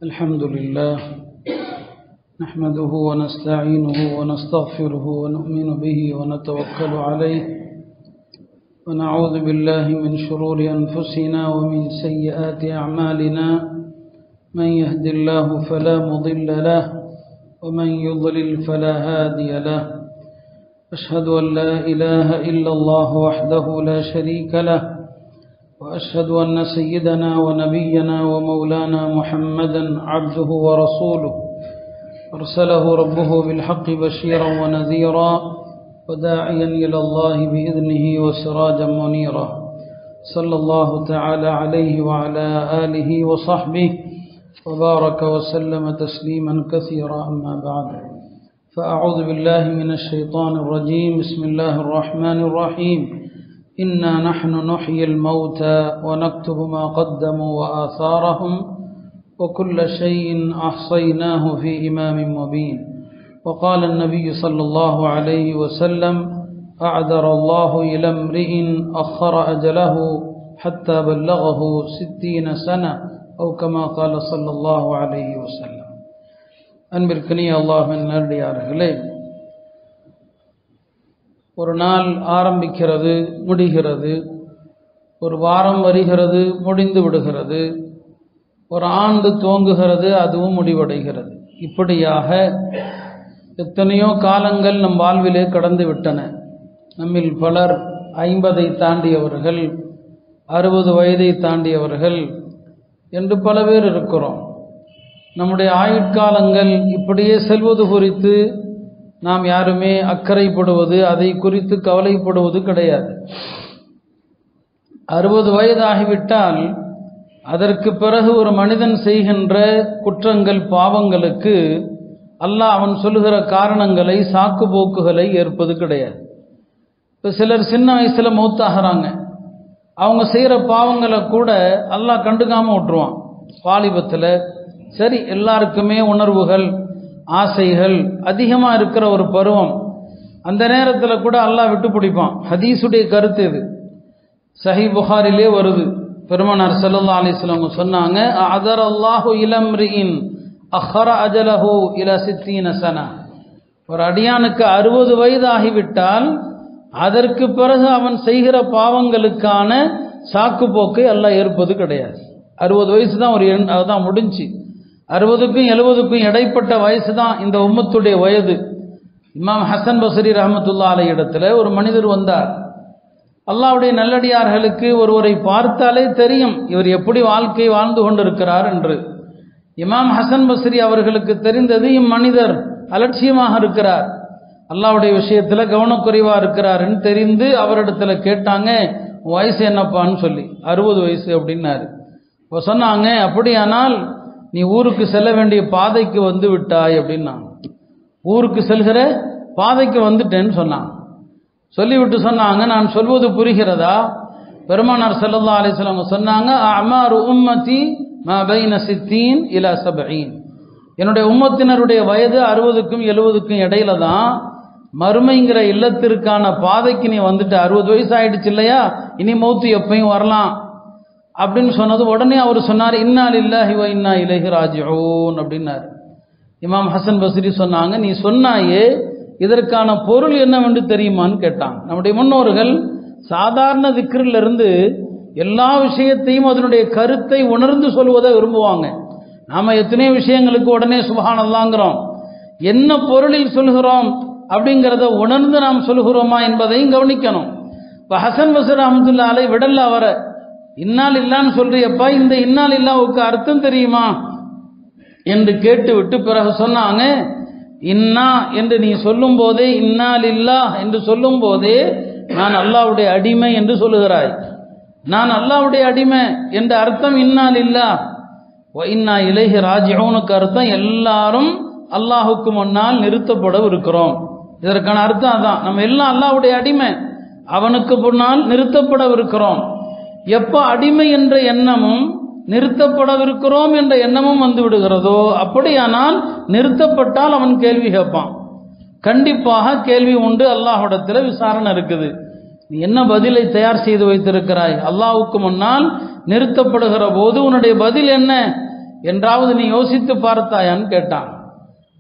الحمد لله نحمده ونستعينه ونستغفره ونؤمن به ونتوكل عليه ونعوذ بالله من شرور أنفسنا ومن سيئات أعمالنا من يهد الله فلا مضل له ومن يضلل فلا هادي له أشهد أن لا إله إلا الله وحده لا شريك له وأشهد أن سيدنا ونبينا ومولانا محمدا عبده ورسوله أرسله ربه بالحق بشيرا ونذيرا وداعيا إلى الله بإذنه وسراجا منيرا صلى الله تعالى عليه وعلى آله وصحبه وبارك وسلم تسليما كثيرا أما بعد فأعوذ بالله من الشيطان الرجيم بسم الله الرحمن الرحيم إنا نحن نحيي الموتى ونكتب ما قدموا وآثارهم وكل شيء أحصيناه في إمام مبين وقال النبي صلى الله عليه وسلم أعذر الله إلى امرئ أخر أجله حتى بلغه 60 سنة أو كما قال صلى الله عليه وسلم அன்பிற்கினிய அல்லாஹ்வின் நல்லடியார்களே, ஒரு நாள் ஆரம்பிக்கிறது, முடிகிறது, ஒரு வாரம் வருகிறது, முடிந்து விடுகிறது, ஒரு ஆண்டு துவங்குகிறது, அதுவும் முடிவடைகிறது. இப்படியாக எத்தனையோ காலங்கள் நம் வாழ்விலே கடந்து விட்டன. நம்மில் பலர் 50 தாண்டியவர்கள், 60 வயதை தாண்டியவர்கள் என்று பல பேர் இருக்கிறோம். நம்முடைய ஆயுட்காலங்கள் இப்படியே செல்வது குறித்து நாம் யாருமே அக்கறைப்படுவது, அதை குறித்து கவலைப்படுவது கிடையாது. 60 வயதாகிவிட்டால் அதற்கு பிறகு ஒரு மனிதன் செய்கின்ற குற்றங்கள், பாவங்களுக்கு அல்லாஹ் அவன் சொல்லுகிற காரணங்களை, சாக்கு போக்குகளை ஏற்பது கிடையாது. இப்போ சிலர் சின்ன வயசுல மௌத்தாகிறாங்க, அவங்க செய்கிற பாவங்களை கூட அல்லாஹ் கண்டுக்காம விட்டுருவான். வாலிபத்தில் சரி, எல்லாருக்குமே உணர்வுகள், ஆசைகள் அதிகமாக இருக்கிற ஒரு பருவம், அந்த நேரத்தில் கூட அல்லாஹ் விட்டு பிடிப்பான். ஹதீஸுடைய கருத்து இது. சஹீஹ் புகாரிலே வருது. பெருமானார் ஸல்லல்லாஹு அலைஹி வஸல்லம் சொன்னாங்க, அஅதர் அல்லாஹு இலம்ரிஇன் அஹர அஜலஹு இலா 60 சனா. ஒரு அடியானுக்கு 60 வயது ஆகிவிட்டால் அதற்கு பிறகு அவன் செய்கிற பாவங்களுக்கான சாக்கு போக்கை அல்லாஹ் ஏற்பது கிடையாது. 60 வயசு தான் ஒரு அதுதான் முடிஞ்சு. 60க்கும் 70க்கும் இடைப்பட்ட வயசு தான் இந்த உம்மத்துடைய வயது. இமாம் ஹசன் பஸ்ரி ரஹ்மத்துல்லாஹி அலைஹி இடத்துல ஒரு மனிதர் வந்தார். அல்லாஹ்வுடைய நல்லடியார்களுக்கு ஒருவரை பார்த்தாலே தெரியும் இவர் எப்படி வாழ்க்கை வாழ்ந்து கொண்டிருக்கிறார் என்று. இமாம் ஹசன் பஸ்ரி அவர்களுக்கு தெரிந்தது, இம்மனிதர் அலட்சியமாக இருக்கிறார், அல்லாஹ்வுடைய விஷயத்தில் கவனக்குறைவாக இருக்கிறாருன்னு தெரிந்து அவரிடத்துல கேட்டாங்க, வயசு என்னப்பான்னு சொல்லி. 60 வயசு அப்படின்னாரு. இப்போ சொன்னாங்க, அப்படியானால் நீ ஊருக்கு செல்ல வேண்டிய பாதைக்கு வந்து விட்டாய் அப்படின்னா. ஊருக்கு செல்கிற பாதைக்கு வந்துட்டேன்னு சொன்னாங்க. சொல்லிவிட்டு சொன்னாங்க, நான் சொல்வது புரிகிறதா? பெருமானார் ஸல்லல்லாஹு அலைஹி வஸல்லம் சொன்னாங்க, அமாரு உம்மதி மா பைன 60 இலா 70. என்னுடைய உம்மத்தினருடைய வயது 60க்கும் 70க்கும் இடையில தான். மறுமைங்கிற இல்லத்திற்கான பாதைக்கு நீ வந்துட்டு 60 வயசு ஆயிடுச்சு இல்லையா, இனி மௌத்து எப்பயும் வரலாம் அப்படின்னு சொன்னது. உடனே அவர் சொன்னார், இன்னா லில்லாஹி வ இன்னா இலைஹி ராஜிஊன் அப்படின்னாரு. இமாம் ஹசன் பஸ்ரி சொன்னாங்க, நீ சொன்னாயே இதற்கான பொருள் என்னவென்று தெரியுமான்னு கேட்டாங்க. நம்முடைய முன்னோர்கள் சாதாரண திக்ரிலிருந்து எல்லா விஷயத்தையும் அதனுடைய கருத்தை உணர்ந்து சொல்வதை விரும்புவாங்க. நாம எத்தனை விஷயங்களுக்கு உடனே சுப்ஹானல்லாஹ்ங்கிறோம், என்ன பொருளில் சொல்கிறோம் அப்படிங்கிறத உணர்ந்து நாம் சொல்கிறோமா என்பதையும் கவனிக்கணும். இப்போ ஹசன் பஸ்ரி ரஹ்மத்துல்லாஹி அலைஹி விடல்ல அவர, இன்னால் இல்லான்னு சொல்றியப்பா, இந்த இன்னால் இல்லாவுக்கு அர்த்தம் தெரியுமா என்று கேட்டுவிட்டு பிறகு சொன்னாங்க, இன்னா என்று நீ சொல்லும் போதே, இன்னால் இல்லா என்று சொல்லும் போதே நான் அல்லாஹ்வுடைய அடிமை என்று சொல்லுகிறாய். நான் அல்லாஹ்வுடைய அடிமை என்ற அர்த்தம் இன்னால் இல்லா. இன்னா இலைஹி ராஜிஊனுக்கு அர்த்தம் எல்லாரும் அல்லாஹுக்கு முன்னால் நிறுத்தப்பட இருக்கிறோம். இதற்கான அர்த்தம் அதான். நம்ம எல்லாம் அல்லாஹ்வுடைய அடிமை, அவனுக்கு முன்னால் நிறுத்தப்படவிருக்கிறோம். எப்போ அடிமை என்ற எண்ணமும் நிறுத்தப்படவிருக்கிறோம் என்ற எண்ணமும் வந்து விடுகிறதோ, அப்படியானால் நிறுத்தப்பட்டால் அவன் கேள்வி கேட்பான். கண்டிப்பாக கேள்வி உண்டு, அல்லாஹ்விடத்தில் விசாரணை இருக்குது. நீ என்ன பதிலை தயார் செய்து வைத்திருக்கிறாய்? அல்லாஹ்வுக்கு முன்னால் நிறுத்தப்படுகிற போது உன்னுடைய பதில் என்ன என்றாவது நீ யோசித்து பார்த்தாயான்னு கேட்டான்.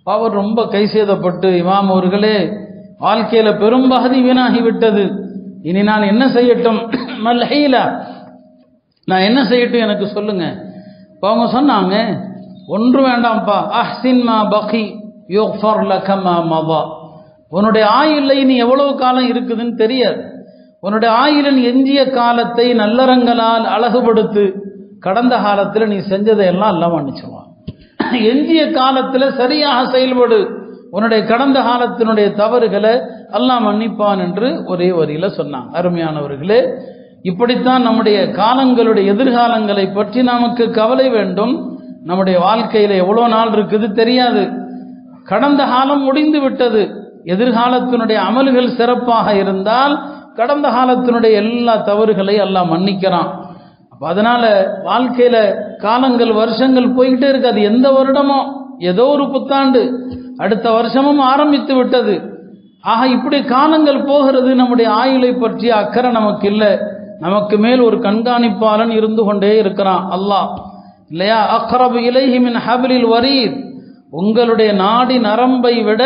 அவர் ரொம்ப கைசேதப்பட்டு, இமாம் அவர்களே, வாழ்க்கையில பெரும்பகுதி வீணாகிவிட்டது, இனி நான் என்ன செய்யட்டும், மல்ஹீலா, நான் என்ன செய்யட்டும் எனக்கு சொல்லுங்க. அவங்க சொன்னாங்க, ஒன்று வேண்டாம்ப்பா, அஹ்சின் மா பகி யுக்ஃபர் லக மா மதா. உன்னுடைய ஆயுளை நீ எவ்வளவு காலம் இருக்குதுன்னு தெரியாது. உன்னுடைய ஆயுளின் எஞ்சிய காலத்தை நல்லறங்களால் அழகுபடுத்து. கடந்த காலத்தில் நீ செஞ்சதை எல்லாம் எல்லாம் மன்னிச்சுவான். எஞ்சிய காலத்தில் சரியாக செயல்படு. உன்னுடைய கடந்த காலத்தினுடைய தவறுகளை அல்லாஹ் மன்னிப்பான் என்று ஒரே வரியில சொன்னான். அருமையானவர்களே, இப்படித்தான் நம்முடைய காலங்களுடைய எதிர்காலங்களை பற்றி நமக்கு கவலை வேண்டும். நம்முடைய வாழ்க்கையில எவ்வளோ நாள் இருக்குது தெரியாது. கடந்த காலம் முடிந்து விட்டது. எதிர்காலத்தினுடைய அமல்கள் சிறப்பாக இருந்தால் கடந்த காலத்தினுடைய எல்லா தவறுகளை அல்லாஹ் மன்னிக்கிறான். அதனால வாழ்க்கையில காலங்கள் வருஷங்கள் போய்கிட்டே இருக்கு. அது எந்த வருடமோ ஏதோ ஒரு புத்தாண்டு அடுத்த வருஷமும் ஆரம்பித்து விட்டது. ஆக இப்படி காலங்கள் போகிறது. நம்முடைய ஆயுளை பற்றிய அக்கறை நமக்கு இல்லை. நமக்கு மேல் ஒரு கண்காணிப்பாளன் இருந்து கொண்டே இருக்கிறான், அல்லாஹ் இல்லையா? அக்ரபு இலைஹி மின் ஹப்லில் வரீத். உங்களுடைய நாடி நரம்பை விட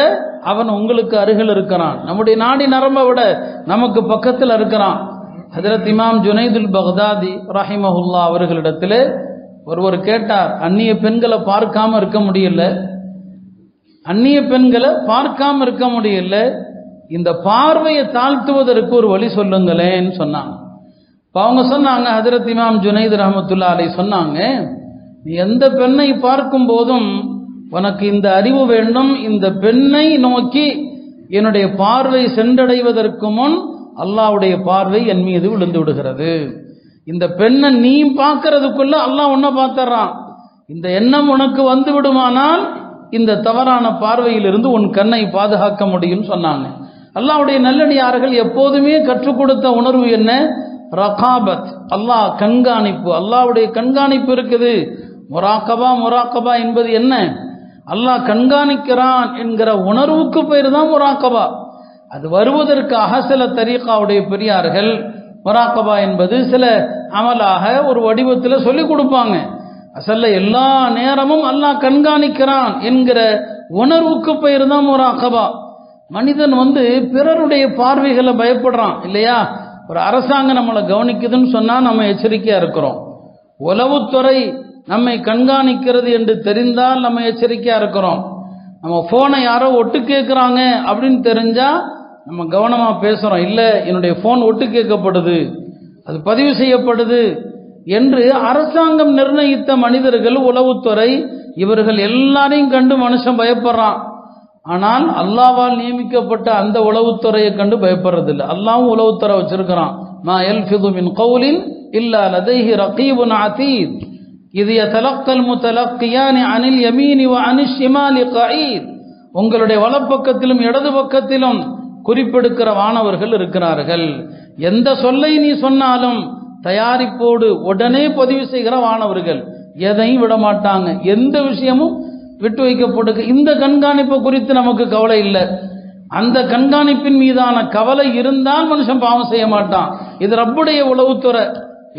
அவன் உங்களுக்கு அருகில் இருக்கிறான். நம்முடைய நாடி நரம்பை விட நமக்கு பக்கத்தில் இருக்கிறான். ஹஜ்ரத் இமாம் ஜுனைதுல் பக்தாதி ரஹிமஹுல்லா அவர்களிடத்தில் ஒருவர் கேட்டார், அந்நிய பெண்களை பார்க்காம இருக்க முடியல, அந்நிய பெண்களை பார்க்காம இருக்க முடியல, இந்த பார்வையை தாழ்த்துவதற்கு ஒரு வழி சொல்லுங்களேன்னு சொன்னாங்க. அவங்க சொன்னாங்க, ஹஜ்ரத் இமாம் ஜுனைத் ரஹமத்துல்லா அலை சொன்னாங்க, நீ எந்த பெண்ணை பார்க்கும் போதும் உனக்கு இந்த அறிவு வேண்டும், இந்த பெண்ணை நோக்கி என்னுடைய பார்வை சென்றடைவதற்கு முன் அல்லாஹ்வுடைய பார்வை என் மீது விழுந்து விடுகிறது. இந்த பெண்ணை நீ பார்க்கறதுக்குள்ள அல்லாஹ் உன்னை பார்த்துறான். இந்த எண்ணம் உனக்கு வந்து விடுமானால் இந்த தவறான பார்வையிலிருந்து உன் கண்ணை பாதுகாக்க முடியும் சொன்னாங்க. அல்லாஹ்வுடைய நல்லடியார்கள் எப்போதுமே கற்றுக் கொடுத்த உணர்வு என்ன? ரகாபத், அல்லாஹ் கண்காணிப்பு. அல்லாஹ்வுடைய கண்காணிப்பு இருக்குது. முராக்கபா என்பது என்ன? அல்லாஹ் கண்காணிக்கிறான் என்கிற உணர்வுக்கு பேர் தான் முராக்கபா. அது வருவதற்காக சில தரீகாவுடைய பெரியார்கள் முராக்கபா என்பது சில அமலாக ஒரு வடிவத்தில் சொல்லிக் கொடுப்பாங்க. அசல்ல எல்லா நேரமும் அல்லாஹ் கண்காணிக்கிறான் என்கிற உணர்வுக்கு பெயர் தான் முராக்கபா. மனிதன் பிறருடைய பார்வைகளை பயப்படுறான் இல்லையா? ஒரு அரசாங்கம் நம்மளை கவனிக்குதுன்னு சொன்னா நம்ம எச்சரிக்கையா இருக்கிறோம். உளவுத்துறை நம்மை கண்காணிக்கிறது என்று தெரிந்தால் நம்ம எச்சரிக்கையா இருக்கிறோம். நம்ம போனை யாரோ ஒட்டு கேட்குறாங்க அப்படின்னு தெரிஞ்சா நம்ம கவனமா பேசுறோம். இல்லை, என்னுடைய போன் ஒட்டு கேட்கப்படுது, அது பதிவு செய்யப்படுது என்று அரசாங்கம் நிர்ணயித்த மனிதர்கள், உளவுத்துறை, இவர்கள் எல்லாரையும் கண்டு மனுஷன் பயப்படுறான். ஆனால் அல்லாஹ்வால் நியமிக்கப்பட்ட அந்த உளவுத்துறையை கண்டு பயப்படுறதில்லை. அல்லாஹ்வும் உளவுத்துறை வச்சிருக்கிறான். மா யல்ஃபிது மின் கௌலின் இல்லா லதைஹி ரகீபுன் அதீத் இது யதலக்கல் முதலக்கியானி அனில் யமீனி வ அனிஷ் ஷிமாலி கஈத். உங்களுடைய வலப்பக்கத்திலும் இடது பக்கத்திலும் குறிப்பெடுக்கிற வானவர்கள் இருக்கிறார்கள். எந்த சொல்லை நீ சொன்னாலும் தயாரிப்போடு உடனே பதிவு செய்கிற வானவர்கள், எதையும் விட மாட்டாங்க, எந்த விஷயமும் விட்டு வைக்கப்படுது. இந்த கண்காணிப்பு குறித்து நமக்கு கவலை இல்லை. அந்த கண்காணிப்பின் மீதான கவலை இருந்தால் மனுஷன் பாவம் செய்ய மாட்டான். இது ரப்புடைய உளவுத்துறை,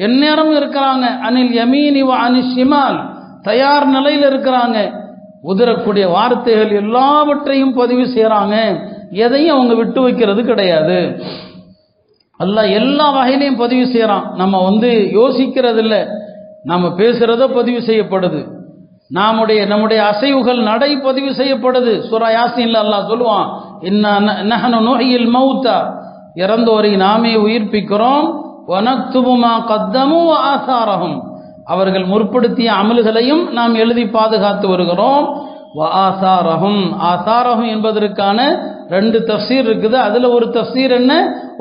எந்நேரம் இருக்கிறாங்க. அனில் யமீனி வ அனிஷ் ஷிமால், தயார் நிலையில் இருக்கிறாங்க. உதிரக்கூடிய வார்த்தைகள் எல்லாவற்றையும் பதிவு செய்யறாங்க. எதையும் அவங்க விட்டு வைக்கிறது கிடையாது. அல்லாஹ் எல்லா வகையிலையும் பதிவு செய்யறான். நம்ம யோசிக்கிறது இல்லை, நம்ம பேசுறத பதிவு செய்யப்படுது. நம்முடைய அசைவுகள் நடை பதிவு செய்யப்படுது. சூரா யாசீன்ல அல்லாஹ் சொல்லுவான், இன்னா நஹ்னு நுஹ்யில் மௌத்தா, இறந்தோரை நாமே உயிர்ப்பிக்கிறோம். வனக்துபு மா கத்தமு வ ஆசாரஹும், அவர்கள் முற்படுத்திய அமல்களையும் நாம் எழுதி பாதுகாத்து வருகிறோம். வ ஆசாரஹும், ஆசாரஹும் என்பதற்கான 2 தஃசீர் இருக்குது. அதுல ஒரு தஃசீர் என்ன?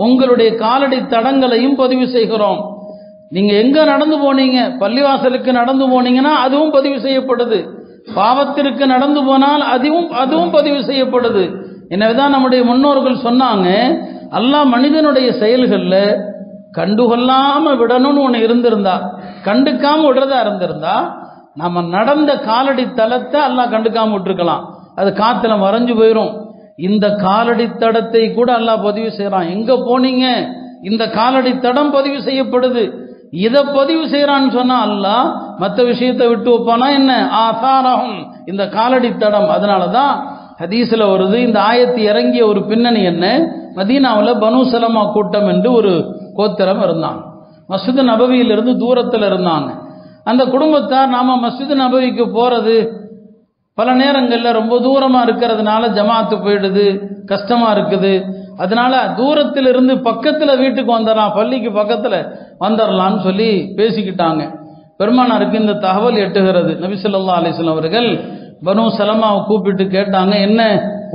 உங்களுடைய காலடி தடங்களையும் பதிவு செய்கிறோம். நீங்க எங்க நடந்து போனீங்க, பள்ளிவாசலுக்கு நடந்து போனீங்கன்னா அதுவும் பதிவு செய்யப்படுது. பாவத்திற்கு நடந்து போனால் அதுவும் பதிவு செய்யப்படுது. எனவேதான் நம்முடைய முன்னோர்கள் சொன்னாங்க, அல்லாஹ் மனிதனுடைய செயல்கள்ல கண்டுகொள்ளாம விடணும்னு ஒன்று இருந்திருந்தா, கண்டுக்காம விடுறதா இருந்திருந்தா, நம்ம நடந்த காலடி தளத்தை அல்லாஹ் கண்டுக்காம விட்டுருக்கலாம், அது காத்துல மறைஞ்சு போயிடும். இந்த காலடி தடத்தை கூட அல்லாஹ் பதிவு செய்யறான். எங்க போனீங்க, இந்த காலடி தடம் பதிவு செய்யப்படுது. இதை பதிவு செய்யறான்னு சொன்னா அல்லாஹ் மற்ற விஷயத்தை விட்டு வைப்பானா என்ன? ஆசாரஹும், இந்த காலடி தடம். அதனாலதான் ஹதீஸ்ல வருது, இந்த ஆயத்து இறங்கிய ஒரு பின்னணி என்ன? மதீனாவில் பனு சலமா கூட்டம் என்று ஒரு கோத்திரம் இருந்தாங்க. மஸ்ஜித் நபவியிலிருந்து தூரத்தில் இருந்தாங்க. அந்த குடும்பத்தார் நாம மஸ்ஜித் நபவிக்கு போறது பல நேரங்களில் ரொம்ப தூரமா இருக்கிறதுனால ஜமாத்து போயிடுது, கஷ்டமா இருக்குது. அதனால தூரத்திலிருந்து பக்கத்துல வீட்டுக்கு வந்துடலாம், பள்ளிக்கு பக்கத்துல வந்துடலாம்னு சொல்லி பேசிக்கிட்டாங்க. பெருமானாருக்கு இந்த தகவல் எட்டுகிறது. நபி ஸல்லல்லாஹு அலைஹி வஸல்லம் அவர்கள் பனு சலமாவை கூப்பிட்டு கேட்டாங்க, என்ன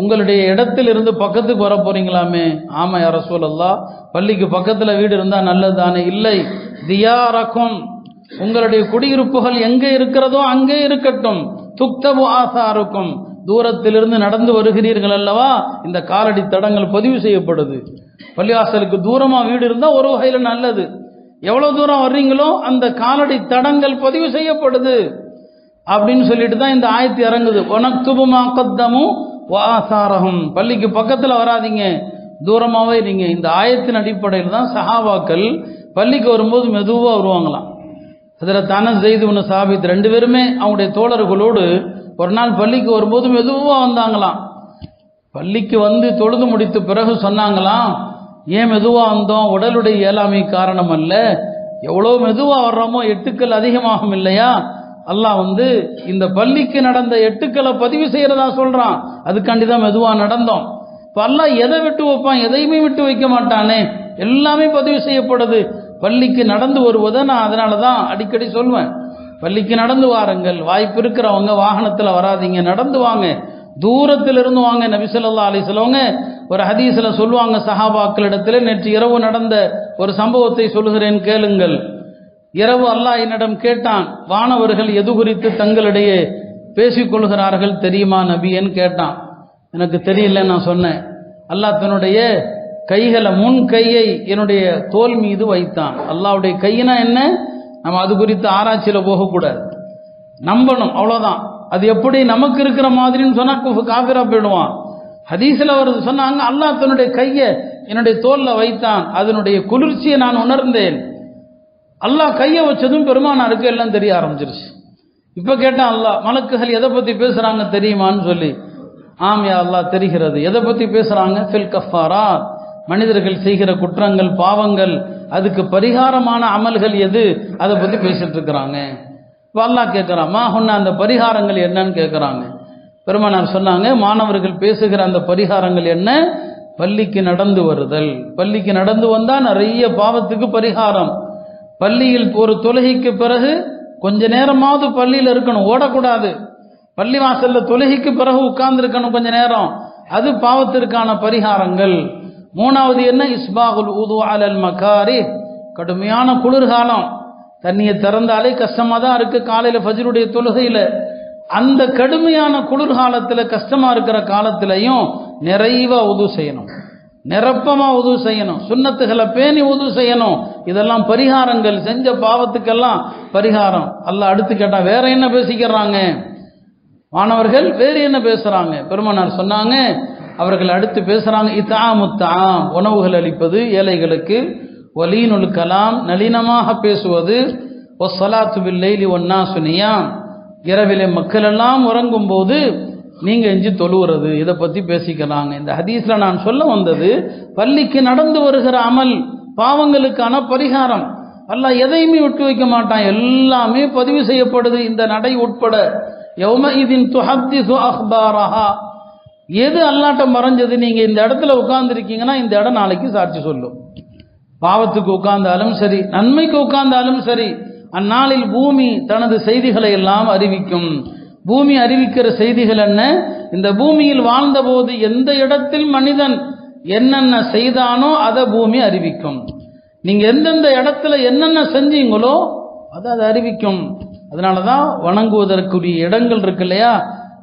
உங்களுடைய இடத்திலிருந்து பக்கத்துக்கு வர போறீங்களாமே? ஆமா யா ரசூலல்லாஹ், பள்ளிக்கு பக்கத்துல வீடு இருந்தா நல்லதானே? இல்லை, தியாரக்கும், உங்களுடைய குடியிருப்புகள் எங்கே இருக்கிறதோ அங்கே இருக்கட்டும். துக்தபு ஆசாருக்கும், தூரத்திலிருந்து நடந்து வருகிறீர்கள் அல்லவா, இந்த காலடி தடங்கள் பதிவு செய்யப்படுது. பள்ளிவாசலுக்கு தூரமா வீடு இருந்தா ஒரு வகையில நல்லது. எவ்வளவு தூரம் வர்றீங்களோ அந்த காலடி தடங்கள் பதிவு செய்யப்படுது அப்படின்னு சொல்லிட்டு தான் இந்த ஆயத்து இறங்குது. வனக்துபு மா கத்தமு வஆசாரஹும், பள்ளிக்கு பக்கத்துல வராதீங்க, தூரமாவே நீங்க. இந்த ஆயத்தின் அடிப்படையில் தான் சஹாபாக்கள் பள்ளிக்கு வரும்போது மெதுவா வருவாங்களாம். ஹஜ்ரத் அனஸ், ஸைத் இப்னு சாபித் ரெண்டு பேருமே அவங்களுடைய தோழர்களோடு ஒரு நாள் பள்ளிக்கு வரும்போது மெதுவா வந்தாங்களாம். பள்ளிக்கு வந்து தொழுது முடித்த பிறகு சொன்னாங்களாம், ஏன் மெதுவா வந்தோம்? உடலுடைய இயலாமை காரணம் அல்ல, எவ்வளோ மெதுவா வர்றோமோ எட்டுக்கள் அதிகமாகும் இல்லையா? அல்லாஹ் இந்த பள்ளிக்கு நடந்த எட்டுக்களை பதிவு செய்யறதா சொல்றான். அதுக்காண்டிதான் மெதுவா நடந்தோம். இப்ப அல்லாஹ் எதை விட்டு வைப்பான்? எதையுமே விட்டு வைக்க மாட்டானே, எல்லாமே பதிவு செய்யப்படுது. பள்ளிக்கு நடந்து வருவதை நான் அதனாலதான் அடிக்கடி சொல்வேன், பள்ளிக்கு நடந்து வாருங்கள். வாய்ப்பு இருக்கிறவங்க வாகனத்தில் வராதிங்க, நடந்து வாங்க, தூரத்திலிருந்து வாங்க. நபி ஸல்லல்லாஹு அலைஹி வஸல்லம் ஒரு ஹதீஸ்ல சொல்லுவாங்க சஹாபாக்களிடத்தில், நேற்று இரவு நடந்த ஒரு சம்பவத்தை சொல்லுகிறேன் கேளுங்கள். இரவு அல்லாஹ் என்னிடம் கேட்டான், வானவர்கள் எது குறித்து தங்களிடையே பேசிக்கொள்கிறார்கள் தெரியுமா நபின்னு கேட்டான். எனக்கு தெரியல நான் சொன்னேன். அல்லாஹ் தன்னுடைய கைகளை, முன் கையை என்னுடைய தோல் மீது வைத்தான். அல்லாஹ்வுடைய கையினா என்ன? நம்ம அது குறித்து ஆராய்ச்சியில போகக்கூடாது, நம்பணும், அவ்வளவுதான். அது எப்படி நமக்கு இருக்கிற மாதிரின்னு சொன்னா காபிரா போயிடுவான். ஹதீஸ்ல வருது, சொன்னாங்க அல்லாஹ் தன்னுடைய கையை என்னுடைய தோல்ல வைத்தான், அதனுடைய குளிர்ச்சியை நான் உணர்ந்தேன். அல்லாஹ் கையை வச்சதும் பெருமானாருக்கு எல்லாம் தெரிய ஆரம்பிச்சிருச்சு. இப்ப கேட்டான் அல்லாஹ், மலக்குகள் எதை பத்தி பேசுறாங்க தெரியுமான்னு சொல்லி. ஆம் யா அல்லாஹ் தெரிகிறது. எதை பத்தி பேசுறாங்க? ஃபில் கஃபாராத், மனிதர்கள் செய்கிற குற்றங்கள் பாவங்கள் அதுக்கு பரிகாரமான அமல்கள் எது, அதை பத்தி பேசிட்டு இருக்கிறாங்க. அல்லாஹ் கேட்கிறான், மா ஹுன்னா, அந்த பரிகாரங்கள் என்னன்னு கேட்கிறாங்க. பெருமானார் சொன்னாங்க, மாணவர்கள் பேசுகிற அந்த பரிகாரங்கள் என்ன? பள்ளிக்கு நடந்து வருதல். பள்ளிக்கு நடந்து வந்தா நிறைய பாவத்துக்கு பரிகாரம். பள்ளியில் ஒரு தொழுகைக்கு பிறகு கொஞ்ச நேரமாவது பள்ளியில் இருக்கணும், ஓடக்கூடாது. பள்ளி வாசல்ல தொழுகைக்கு பிறகு உட்கார்ந்து இருக்கணும் கொஞ்ச நேரம், அது பாவத்திற்கான பரிகாரங்கள். மூணாவது என்ன? இஸ்பாகுல் உது அலல் மகாரி, கடுமையான குளிர்காலம், தண்ணியை திறந்தாலே கஷ்டமா தான் இருக்கு. காலையில ஃபஜ்ருடைய தொழுகையில அந்த கடுமையான குளிர்காலத்துல கஷ்டமா இருக்கிற காலத்திலையும் நிறைவா உது செய்யணும், நிரப்பமா உது செய்யணும், சுன்னத்துகளை பேணி உது செய்யணும். இதெல்லாம் பரிகாரங்கள். செஞ்ச பாவத்துக்கெல்லாம் பரிகாரம். அல்லாஹ் அடுத்து கேட்டா, வேற என்ன பேசிக்கிறாங்க மாணவர்கள்? வேறு என்ன பேசுறாங்க? பெருமானார் சொன்னாங்க, அவர்கள் அடுத்து பேசுறாங்க, இத்தாமுத்தாம், உணவுகள் அளிப்பது ஏழைகளுக்கு, வலீனுல் கலாம், நளினமாக பேசுவது, ஒஸ்ஸலாத்து பில்லைலி ஒன்னாசு நியாம், இரவிலே மக்கள் எல்லாம் உறங்கும் போது நீங்க எஞ்சி தொழுவுறது, இதை பத்தி பேசிக்கிறாங்க. இந்த ஹதீஸ்ல நான் சொல்ல வந்தது, பள்ளிக்கு நடந்து வருகிற அமல் பாவங்களுக்கான பரிகாரம். அல்லாஹ் எதையுமே விட்டு வைக்க மாட்டான், எல்லாமே பதிவு செய்யப்படுது, இந்த நடை உட்பட. யௌமஇதின் துஹத்திஸு அக்பாரஹா, எது அல்லாஹ்ட்ட மறைஞ்சது? நீங்க இந்த இடத்துல உட்கார்ந்து இருக்கீங்கன்னா இந்த இடம் நாளைக்கு சாட்சி சொல்லும். பாவத்துக்கு உட்கார்ந்தாலும் சரி, நன்மைக்கு உட்கார்ந்தாலும் சரி, அந்நாளில் பூமி தனது செய்திகளை எல்லாம் அறிவிக்கும். பூமி அறிவிக்கிற செய்திகள் என்ன? இந்த பூமியில் வாழ்ந்த போது எந்த இடத்தில் மனிதன் என்னென்ன செய்தானோ அதை பூமி அறிவிக்கும். நீங்க எந்தெந்த இடத்துல என்னென்ன செஞ்சீங்களோ அதை அறிவிக்கும். அதனாலதான் வணங்குவதற்குரிய இடங்கள் இருக்கு இல்லையா,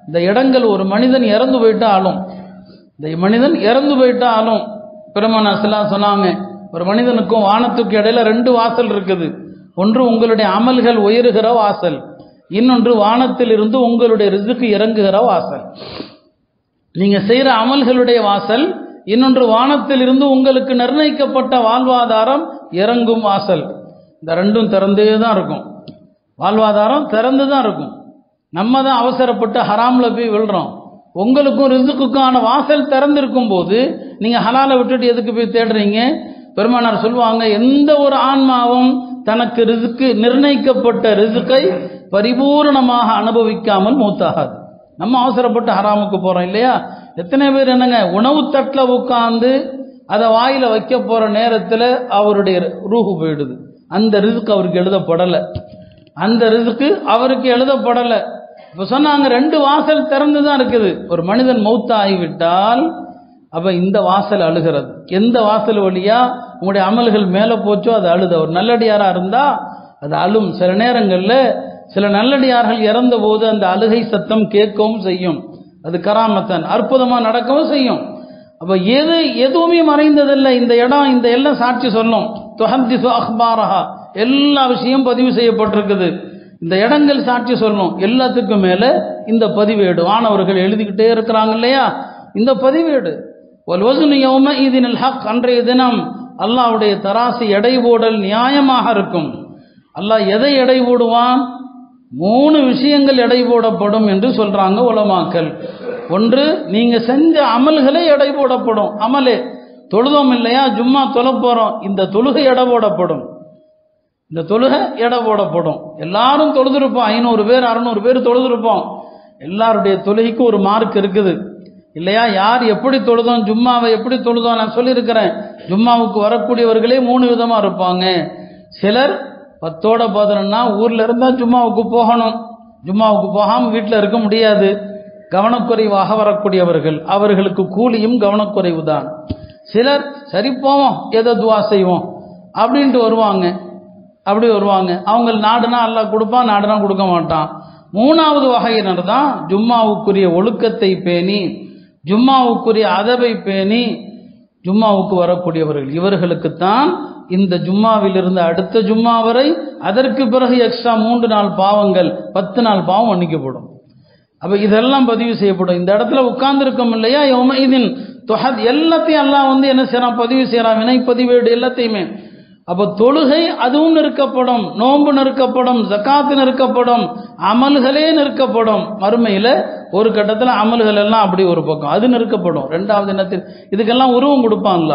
இந்த இடங்கள் ஒரு மனிதன் இறந்து போயிட்டாலும், இந்த மனிதன் இறந்து போயிட்டாலும் பெருமானார் ஸல்லல்லாஹு சொன்னாங்க, ஒரு மனிதனுக்கும் வானத்துக்கு இடையில 2 வாசல் இருக்குது. ஒன்று உங்களுடைய அமல்கள் உயருகிற வாசல், இன்னொன்று வானத்தில் இருந்து உங்களுடைய ரிஸ்க் இறங்குகிற வாசல். நீங்க செய்யற அமல்களுடைய வாசல், இன்னொன்று வானத்தில் இருந்து உங்களுக்கு நிர்ணயிக்கப்பட்ட வாழ்வாதாரம் இறங்கும் வாசல். இந்த ரெண்டும் திறந்தே தான் இருக்கும், வாழ்வாதாரம் திறந்து தான் இருக்கும். நம்ம தான் அவசரப்பட்டு ஹராமில் போய் விழுறோம். உங்களுக்கும் ரிசுக்குக்கான வாசல் திறந்திருக்கும் போது நீங்கள் ஹலாலை விட்டுட்டு எதுக்கு போய் தேடுறீங்க? பெருமானார் சொல்லுவாங்க, எந்த ஒரு ஆன்மாவும் தனக்கு ரிசுக்கு நிர்ணயிக்கப்பட்ட ரிசுக்கை பரிபூர்ணமாக அனுபவிக்காமல் மூத்தாகாது. நம்ம அவசரப்பட்டு ஹராமுக்கு போகிறோம் இல்லையா? எத்தனை பேர் என்னங்க உணவு தட்டில் உட்கார்ந்து அதை வாயில் வைக்க போகிற நேரத்தில் அவருடைய ரூஹு போயிடுது. அந்த ரிசுக்கு அவருக்கு எழுதப்படலை, அந்த ரிசுக்கு அவருக்கு எழுதப்படலை. இப்போ சொன்னாங்க ரெண்டு வாசல் திறந்து தான் இருக்குது. ஒரு மனிதன் மௌத்தா ஆகிவிட்டால் அப்போ இந்த வாசல் அழுகிறது. எந்த வாசல் வழியா உங்களுடைய அமல்கள் மேலே போச்சோ அது அழுது. ஒரு நல்லடியாராக இருந்தால் அது அழும். சில நேரங்களில் சில நல்லடியார்கள் இறந்த போது அந்த அழுகை சத்தம் கேட்கவும் செய்யும். அது கராமத்தன் அற்புதமாக நடக்கவும் செய்யும். அப்போ எதுவுமே மறைந்ததில்லை. இந்த இடம் இந்த எல்லாம் சாட்சி சொல்லும். துஹத்திசு அஹ்பாரஹா, எல்லா விஷயம் பதிவு செய்யப்பட்டிருக்குது. இந்த இடங்கள் சாட்சி சொல்லணும். எல்லாத்துக்கும் மேலே இந்த பதிவேடு வானவர்கள் எழுதிக்கிட்டே இருக்கிறாங்க இல்லையா? இந்த பதிவேடு அன்றைய தினம் அல்லாஹ்வுடைய தராசு எடை போடல் நியாயமாக இருக்கும். அல்லாஹ் எதை எடை போடுவான்? 3 விஷயங்கள் எடை போடப்படும் என்று சொல்றாங்க உலமாக்கள். ஒன்று, நீங்க செஞ்ச அமல்களே எடை போடப்படும். அமலே தொழுதோம் இல்லையா, ஜும்மா தொழ போறோம், இந்த தொழுகை எடை போடப்படும். இந்த தொழுகை எடை போடப்படும். எல்லாரும் தொழுதுருப்போம், 500 பேர் 600 பேர் தொழுதுருப்போம். எல்லாருடைய தொழுகைக்கு ஒரு மார்க் இருக்குது இல்லையா? யார் எப்படி தொழுதோம், ஜும்மாவை எப்படி தொழுதோம் நான் சொல்லியிருக்கிறேன். ஜும்மாவுக்கு வரக்கூடியவர்களே 3 விதமாக இருப்பாங்க. சிலர் 10ஓட 11 ஊரில் இருந்தால் ஜும்மாவுக்கு போகணும், ஜும்மாவுக்கு போகாமல் வீட்டில் இருக்க முடியாது. கவனக்குறைவாக வரக்கூடியவர்கள், அவர்களுக்கு கூலியும் கவனக்குறைவு தான். சிலர் சரி போவோம் ஏதோ துவா செய்வோம் அப்படின்ட்டு வருவாங்க. அப்படி வருவாங்க. அவங்க நாடுனா அல்லாஹ் கொடுப்பான், நாடுனா கொடுக்க மாட்டான். 3வது வகையினர் தான் ஜும்மாவுக்குரிய ஒழுக்கத்தை பேணி, ஜும்மாவுக்குரிய அதபை பேணி ஜும்மாவுக்கு வரக்கூடியவர்கள். இவர்களுக்குத்தான் இந்த ஜும்மாவிலிருந்து அடுத்த ஜும்மா வரை, அதற்கு பிறகு எக்ஸ்ட்ரா 3 நாள் பாவங்கள், 10 நாள் பாவம் மன்னிக்கப்படும். அப்போ இதெல்லாம் பதிவு செய்யப்படும். இந்த இடத்துல உட்கார்ந்துருக்கோம் இல்லையா, யௌமஇதின் துஹத், எல்லாத்தையும் அல்லாஹ் என்ன செய்யறான்? பதிவு செய்யறான், வினை பதிவேடு எல்லாத்தையுமே. அப்போ தொழுகை அதுவும் நிற்கப்படும், நோன்பு நிற்கப்படும், ஜக்காத்து நிற்கப்படும், அமல்களே நிற்கப்படும். மறுமையில் ஒரு கட்டத்தில் அமல்கள் எல்லாம் அப்படி ஒரு பக்கம் அது நிற்கப்படும். 2வது என்னத்தில் இதுக்கெல்லாம் உருவம் கொடுப்பான்ல,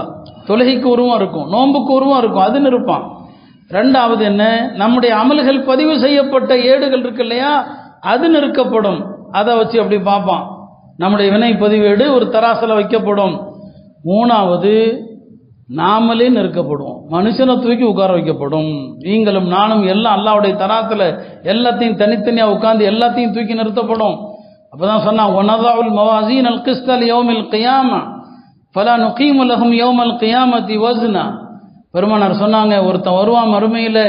தொழுகைக்கு உருவம் இருக்கும், நோன்புக்கு உருவம் இருக்கும், அது நிற்பான். 2வது என்ன, நம்முடைய அமல்கள் பதிவு செய்யப்பட்ட ஏடுகள் இருக்கு இல்லையா, அது நிற்கப்படும். அதை வச்சு அப்படி பார்ப்பான். நம்முடைய வினை பதிவேடு ஒரு தராசில் வைக்கப்படும். 3வது நாமளே நிற்கப்படுவோம், மனுஷனை தூக்கி உட்கார வைக்கப்படும். நீங்களும் நானும் எல்லாம் அல்லாஹ்வுடைய தராசில் எல்லாத்தையும் தனித்தனியாக உட்கார்ந்து எல்லாத்தையும் தூக்கி நிறுத்தப்படும். அப்பதான் சொன்னா, வனதாஉல் மவாசீன் அல் கிஸ்த லியௌமில் கியாமா ஃபலா நுகீமு லஹும் யௌமல் கியாமத்தி வஸ்னா. பெருமானார் சொன்னாங்க, ஒருத்தன் வருவான் மறுமையில்,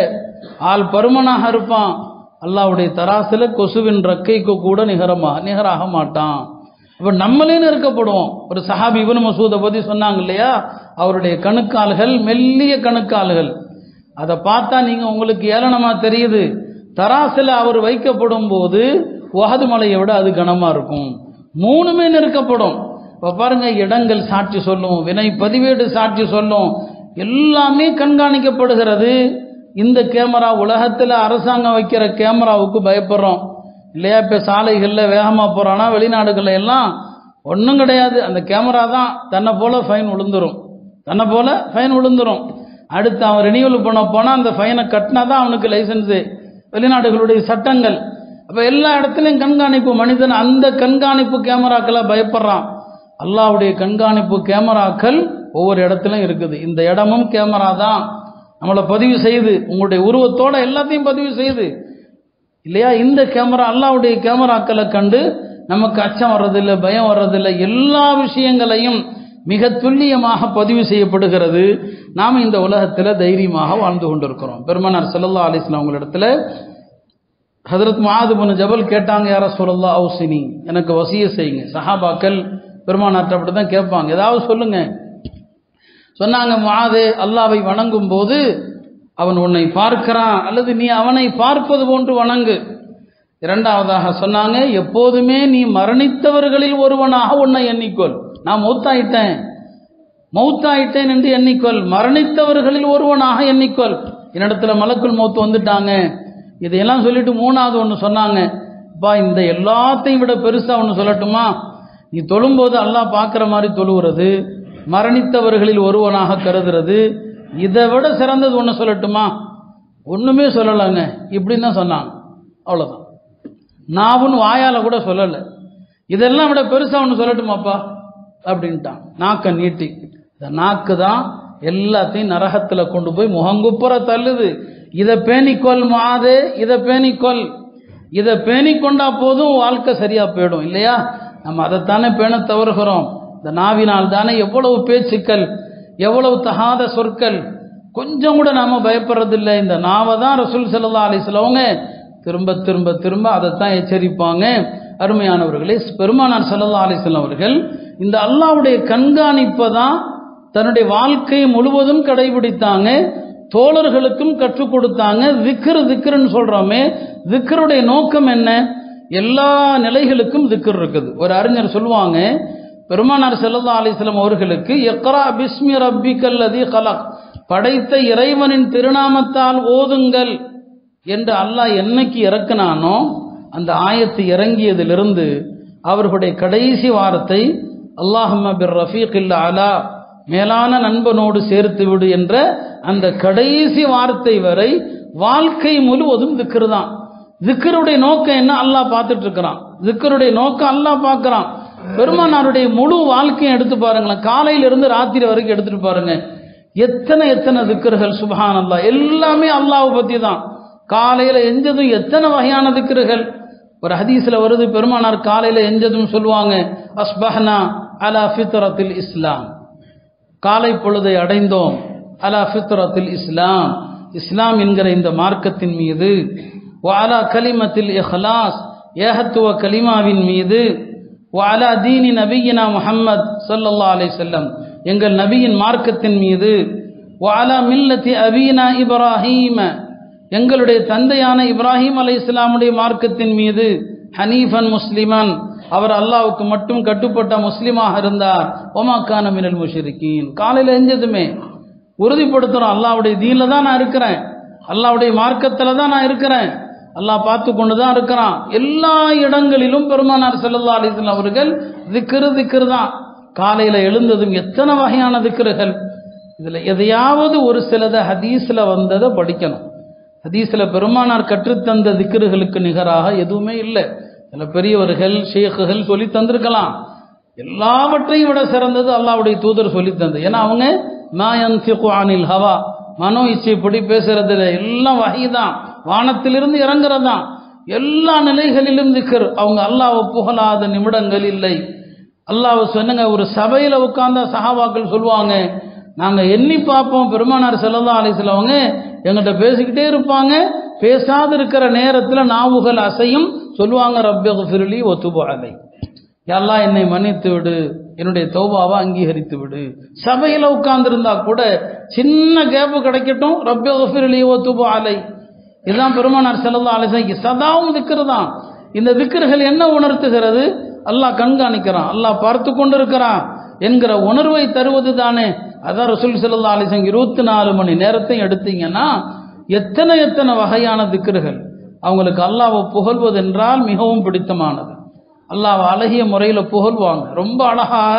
ஆள் பருமனாக இருப்பான், அல்லாஹ்வுடைய தராசில் கொசுவின் ரக்கைக்கு கூட நிகராக மாட்டான். அப்போ நம்மளே நிற்கப்படுவோம். ஒரு சஹாபி இப்னு மஸ்ஊதை பற்றி சொன்னாங்க இல்லையா, அவருடைய கணுக்கால்கள் மெல்லிய கணுக்கால்கள், அதை பார்த்தா நீங்கள் உங்களுக்கு ஏளனமாக தெரியுது. தராசில் அவர் வைக்கப்படும் போது உஹது மலையை விட அது கனமாக இருக்கும். 3மே நிற்கப்படும். இப்போ பாருங்க, இடங்கள் சாட்சி சொல்லும், வினை பதிவேடு சாட்சி சொல்லும், எல்லாமே கண்காணிக்கப்படுகிறது. இந்த கேமரா, உலகத்தில் அரசாங்கம் வைக்கிற கேமராவுக்கு பயப்படுறோம் இல்லையா? இப்போ சாலைகளில் வேகமாக போகிறானா, வெளிநாடுகளில் எல்லாம் ஒன்றும் கிடையாது, அந்த கேமரா தான் தன்னை போல ஃபைன் விழுந்துரும், தன்னை போல ஃபைன் விழுந்துரும். அடுத்து அவன் ரெனியூவல் பண்ண போனால் அந்த ஃபைனை கட்டினா தான் அவனுக்கு லைசன்ஸு, வெளிநாடுகளுடைய சட்டங்கள். அப்போ எல்லா இடத்துலையும் கண்காணிப்பு. மனிதன் அந்த கண்காணிப்பு கேமராக்களை பயப்படுறான். அல்லாஹ்வுடைய கண்காணிப்பு கேமராக்கள் ஒவ்வொரு இடத்துலையும் இருக்குது. இந்த இடமும் கேமரா தான், நம்மளை பதிவு செய்யுது, உங்களுடைய உருவத்தோட எல்லாத்தையும் பதிவு செய்யுது இல்லையா? இந்த கேமரா, அல்லாஹ்வுடைய கேமராக்களை கண்டு நமக்கு அச்சம் வர்றதில்லை, பயம் வர்றதில்லை. எல்லா விஷயங்களையும் மிக துல்லியமாக பதிவு செய்யப்படுகிறது. நாம் இந்த உலகத்தில் தைரியமாக வாழ்ந்து கொண்டிருக்கிறோம். பெருமானார் ஸல்லல்லாஹு அலைஹி வஸல்லம் அவங்களிடத்தில் ஹஜ்ரத் முஆத் இப்னு ஜபல் கேட்டாங்க, யா ரசூலல்லாஹ் அவ்ஸினி, எனக்கு வசிய செய்யுங்க. சஹாபாக்கள் பெருமானார்ட்ட அப்படி தான் கேட்பாங்க, ஏதாவது சொல்லுங்க. சொன்னாங்க, முஆதே, அல்லாஹ்வை வணங்கும் போது அவன் உன்னை பார்க்கிறான் அல்லது நீ அவனை பார்ப்பது போன்று வணங்கு. 2வதாக சொன்னாங்க, எப்போதுமே நீ மரணித்தவர்களில் ஒருவனாக உன்னை எண்ணிக்கொள். நான் மௌத்தாயிட்டேன் என்று எண்ணிக்கொள், மரணித்தவர்களில் ஒருவனாக எண்ணிக்கொள். என்னிடத்துல மலக்குல் மௌத் வந்துட்டாங்க. இதையெல்லாம் சொல்லிட்டு மூணாவது ஒன்று சொன்னாங்க, பா இந்த எல்லாத்தையும் விட பெருசா ஒன்று சொல்லட்டுமா, நீ தொழும்போது அல்லாஹ் பார்க்குற மாதிரி தொழுகிறது, மரணித்தவர்களில் ஒருவனாக கருதுறது, இதை விட சிறந்தது ஒன்று சொல்லட்டுமா? ஒன்றுமே சொல்லலைங்க இப்படின்னு தான் சொன்னாங்க. அவ்வளோதான். நாவுன்னு வாயால் கூட சொல்லலை. இதெல்லாம் விட பெருசா ஒன்று சொல்லட்டுமாப்பா அப்படின்ட்டான். நாக்கை நீட்டி. இந்த நாக்கு தான் எல்லாத்தையும் நரகத்தில் கொண்டு போய் முகங்குப்புற தள்ளுது. இதை பேணிக்கொள் மாதே, இதை பேணிக்கொள். இதை பேணிக்கொண்டா போதும் வாழ்க்கை சரியா போயிடும் இல்லையா? நம்ம அதைத்தானே பேண தவறுகிறோம். இந்த நாவினால் தானே எவ்வளவு பேச்சுக்கள், எவ்வளவு தகாத சொற்கள். கொஞ்சம் கூட நாம பயப்படுறதில்லை. இந்த நாவை தான் ரசூல் ஸல்லல்லாஹு அலைஹி வஸல்லம் திரும்ப திரும்ப திரும்ப அதைத்தான் எச்சரிப்பாங்க. அருமையானவர்களே, பெருமானார் ஸல்லல்லாஹு அலைஹி வஸல்லம் அவர்கள் இந்த அல்லாஹ்வுடைய கண்காணிப்பை தான் தன்னுடைய வாழ்க்கை முழுவதும் கடைபிடித்தாங்க. தோழர்களுக்கும் கற்றுக் கொடுத்தாங்க. திக்ருன்னு சொல்றோமே, திக்ருடைய நோக்கம் என்ன? எல்லா நிலைகளுக்கும் திக்ர் இருக்குது. ஒரு அறிஞர் சொல்லுவாங்க, பெருமானார் ஸல்லல்லாஹு அலைஹி வஸல்லம் அவர்களுக்கு இக்ரா பிஸ்மி ரப்பிக்கல்லதி கலக், படைத்த இறைவனின் திருநாமத்தால் ஓதுங்கள் என்று அல்லாஹ் என்னைக்கு இறக்கினானோ அந்த ஆயத்து இறங்கியதிலிருந்து அவர்களுடைய கடைசி வார்த்தை அல்லாஹும்ம பிர் ரஃபீகில் அலா, மேலான நண்பனோடு சேர்த்து விடு என்ற அந்த கடைசி வார்த்தை வரை வாழ்க்கை முழுவதும் திக்ர் தான். திக்ருடைய நோக்கம் என்ன? அல்லாஹ் பார்த்துட்டு இருக்கிறான். திக்ருடைய நோக்கம் அல்லாஹ் பார்க்கிறான். பெருமானாருடைய முழு வாழ்க்கையை எடுத்து பாருங்களேன், காலையிலிருந்து ராத்திரி வரைக்கும் எடுத்துட்டு பாருங்க. எத்தனை எத்தனை திக்ருகள், சுப்ஹானல்லாஹ், எல்லாமே அல்லாஹ்வை பத்தி தான். காலையில எஞ்சதும் எத்தனை வகையான திக்ருகள். ஒரு ஹதீஸ்ல வருது, பெருமானார் காலையில எஞ்சதும் சொல்லுவாங்க, அஸ்பஹ்னா அலா ஃபித்ரத்தில் இஸ்லாம், காலை பொழுதை அடைந்தோம், அலா ஃபித்ரத்தில் இஸ்லாம், இஸ்லாம் என்கிற இந்த மார்க்கத்தின் மீது, வஅலா கலிமத்தில் இஹ்லாஸ், ஏகத்துவ கலிமாவின் மீது, வஅலா தீனி நபியினா முஹம்மத் ஸல்லல்லாஹு அலைஹி வஸல்லம், எங்கள் நபியின் மார்க்கத்தின் மீது, வஅலா மில்லத்தி அபீனா இப்ராஹீம, எங்களுடைய தந்தையான இப்ராஹிம் அலைஹிஸ்ஸலாமுடைய மார்க்கத்தின் மீது, ஹனீஃபன் முஸ்லிமன், அவர் அல்லாஹ்வுக்கு மட்டும் கட்டுப்பட்ட முஸ்லிமாக இருந்தார், வமா கான மினல் முஷ்ரிகீன். காலையில் எஞ்சதுமே உறுதிப்படுத்துறோம், அல்லாஹ்வுடைய தீன்ல தான் நான் இருக்கிறேன், அல்லாஹ்வுடைய மார்க்கத்தில் தான் நான் இருக்கிறேன், அல்லாஹ் பார்த்து கொண்டு தான் இருக்கிறான். எல்லா இடங்களிலும் பெருமானார் ஸல்லல்லாஹு அலைஹி வஸல்லம் அவர்கள் திக்ர் தான். காலையில் எழுந்ததும் எத்தனை வகையான திக்ருகள். இதில் எதையாவது ஒரு சிலதை ஹதீஸில் வந்ததை படிக்கணும். ஹதீஸில் பெருமானார் கற்றுத்தந்த திக்ருகளுக்கு நிகராக எதுவுமே இல்லை. சில பெரியவர்கள் ஷேக்குகள் சொல்லி தந்திருக்கலாம். எல்லாவற்றையும் விட சிறந்தது அல்லாஹ்வுடைய தூதர் சொல்லி தந்தது. ஏன்னா அவங்க மா யன்திகு அனில் ஹவா, மனோ இச்சைப்படி பேசுறதுல எல்லாம் வஹி தான், வானத்திலிருந்து இறங்குறதான். எல்லா நிலைகளிலும் திக்ர். அவங்க அல்லாஹ்வை புகழாத நிமிடங்கள் இல்லை. அல்லாஹ்வை சொன்னங்க, ஒரு சபையில் உட்கார்ந்த சஹாபாக்கள் சொல்லுவாங்க, நாங்கள் எண்ணி பார்ப்போம், பெருமானார் ஸல்லல்லாஹு அலைஹி வஸல்லம் அவங்க எங்கிட்ட பேசிக்கிட்டே இருப்பாங்க, பேசாது இருக்கிற நேரத்தில் நாவுகள் அசையும், சொல்லுவாங்க ரப்பிக்ஃபிர்லி வ துப் அலை, யா அல்லாஹ் என்னை மன்னித்து விடு, என்னுடைய தௌபாவை அங்கீகரித்து விடு. சபையில் உட்கார்ந்துருந்தா கூட சின்ன கேப்பு கிடைக்கட்டும், ரப்பிக்ஃபிர்லி வ துப் அலை. இதுதான் பெருமானார் ஸல்லல்லாஹு அலைஹி வஸல்லம் சதாவும் திக்ர் தான். இந்த திக்ர்கள் என்ன உணர்த்துகிறது? அல்லாஹ் கண்காணிக்கிறான், அல்லாஹ் பார்த்து கொண்டு இருக்கிறான் என்கிற உணர்வை தருவது தானே. அதான் ரசூல் ஸல்லல்லாஹு அலைஹி வஸல்லம் 24 மணி நேரத்தையும் எடுத்தீங்கன்னா எத்தனை எத்தனை வகையான திக்ருகள். அவங்களுக்கு அல்லாஹ்வை புகழ்வது என்றால் மிகவும் பிடித்தமானது. அல்லாஹ்வை அழகிய முறையில் புகழ்வாங்க, ரொம்ப அழகாக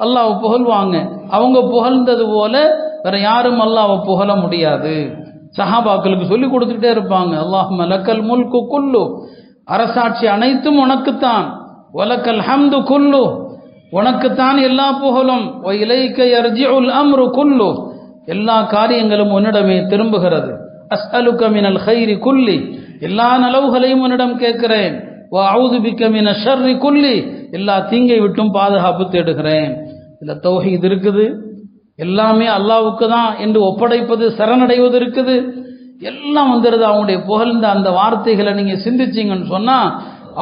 அல்லாஹ்வை புகழ்வாங்க. அவங்க புகழ்ந்தது போல வேற யாரும் அல்லாஹ்வை புகழ முடியாது. சஹாபாக்களுக்கு சொல்லி கொடுத்துக்கிட்டே இருப்பாங்க, அல்லாஹும்ம லக்கல் முல்கு குல்லு, அரசாட்சி அனைத்தும் உனக்குத்தான், வலக்கல் ஹம்து குல்லு, உனக்குத்தான் எல்லா புகழும், வ இலைக்க யர்ஜிஉல் அம்ரு குல்லு, எல்லா காரியங்களும் உன்னிடமே திரும்புகிறது, அஸ்அலுக மினல் கைரி குல்லி, எல்லா நலவுகளையும் உன்னிடம் கேட்கிறேன், வ அஊது பிக மின ஷர்ரி குல்லி, எல்லா தீங்கை விட்டும் பாதுகாப்பு தேடுகிறேன். இதில் தௌஹீத் இருக்குது, எல்லாமே அல்லாஹ்வுக்கு தான் என்று ஒப்படைப்பது, சரணடைவது இருக்குது, எல்லாம் வந்துடுது. அவங்களுடைய புகழ்ந்த அந்த வார்த்தைகளை நீங்க சிந்திச்சிங்கன்னு சொன்னா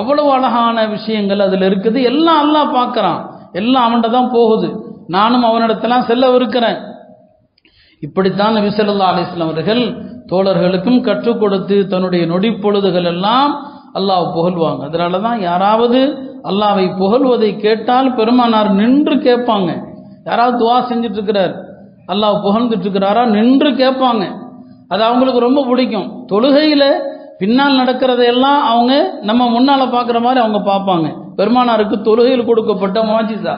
அவ்வளவு அழகான விஷயங்கள் அதில் இருக்குது. எல்லாம் அல்லாஹ் பார்க்கறான், எல்லாம் அவன்கிட்ட தான் போகுது, நானும் அவனிடத்தெல்லாம் செல்லவிருக்கிறேன். இப்படித்தான் நபி ஸல்லல்லாஹு அலைஹி வஸல்லம் அவர்கள் தோழர்களுக்கும் கற்றுக் கொடுத்து தன்னுடைய நொடி பொழுதுகள் எல்லாம் அல்லாஹ் புகழ்வாங்க. அதனால தான் யாராவது அல்லாஹ்வை புகழ்வதை கேட்டால் பெருமானார் நின்று கேட்பாங்க. யாராவது துவா செஞ்சுட்டு இருக்கிறார், அல்லாஹ் புகழ்ந்துட்டு இருக்கிறாரா, நின்று கேட்பாங்க. அது அவங்களுக்கு ரொம்ப பிடிக்கும். தொழுகையில் பின்னால் நடக்கிறதையெல்லாம் அவங்க நம்ம முன்னால் பார்க்குற மாதிரி அவங்க பார்ப்பாங்க. பெருமானாருக்கு தொழுகையில் கொடுக்கப்பட்ட முஅஜிஸா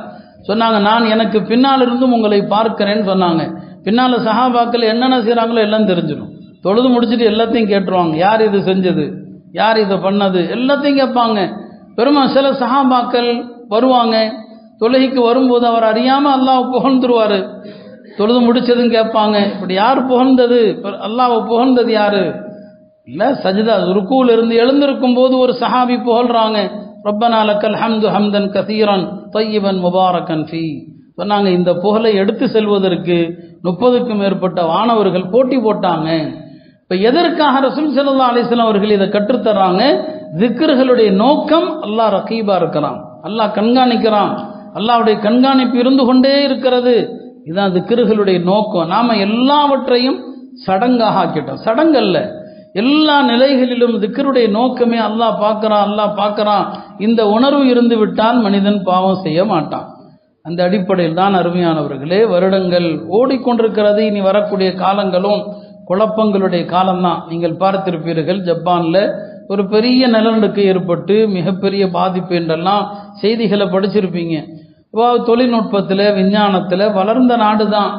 சொன்னாங்க, நான் எனக்கு பின்னால் இருந்தும் உங்களை பார்க்கிறேன்னு சொன்னாங்க. பின்னால் சஹாபாக்கள் என்னென்ன செய்கிறாங்களோ எல்லாம் தெரிஞ்சிடும். தொழுது முடிச்சுட்டு எல்லாத்தையும் கேட்டுருவாங்க, யார் இது செஞ்சது, யார் இதை பண்ணது, எல்லாத்தையும் கேட்பாங்க. சில சஹாபாக்கள் வருவாங்க, தொழுகைக்கு வரும்போது அவர் அறியாமல் அல்லாஹ் புகழ்ந்துருவார். தொழுது முடிச்சதும் கேட்பாங்க, இப்படி யார் புகழ்ந்தது, அல்லாஹ் புகழ்ந்தது யாரு இல்லை, சஜிதா ருக்கூல இருந்து எழுந்திருக்கும் போது ஒரு சஹாபி புகழ்றாங்க, ரப்பனா லக்கல் ஹம்து ஹம்தன் கஸீரன் தய்யிபன் முபாரக்கன் ஃபீ சொன்னாங்க. இந்த புகழை எடுத்து செல்வதற்கு 30க்கும் மேற்பட்ட வானவர்கள் போட்டி போட்டாங்க. இப்போ எதற்காக ரசூல் ஸல்லல்லாஹு அலைஹி வஸல்லம் அவர்கள் இதை கற்றுத்தர்றாங்க? திக்ருகளுடைய நோக்கம் அல்லாஹ் ரகீபா இருக்கிறான், அல்லாஹ் கண்காணிக்கிறான், அல்லாஹ்வுடைய கண்காணிப்பு இருந்து கொண்டே இருக்கிறது. இதுதான் திக்ருகளுடைய நோக்கம். நாம எல்லாவற்றையும் சடங்காக ஆக்கிட்டோம். சடங்கல்ல, எல்லா நிலைகளிலும் திக்ருடைய நோக்கமே அல்லாஹ் பார்க்கறான், அல்லாஹ் பார்க்கறான். இந்த உணர்வு இருந்து விட்டால் மனிதன் பாவம் செய்ய மாட்டான். அந்த அடிப்படையில் தான் அருமையானவர்களே, வருடங்கள் ஓடிக்கொண்டிருக்கிறது. இனி வரக்கூடிய காலங்களும் குழப்பங்களுடைய காலம்தான். நீங்கள் பார்த்திருப்பீர்கள், ஜப்பானில் ஒரு பெரிய நிலநடுக்கம் ஏற்பட்டு மிகப்பெரிய பாதிப்பு என்றெல்லாம் செய்திகளை படிச்சிருப்பீங்க. தொழில்நுட்பத்தில் விஞ்ஞானத்தில் வளர்ந்த நாடு தான்.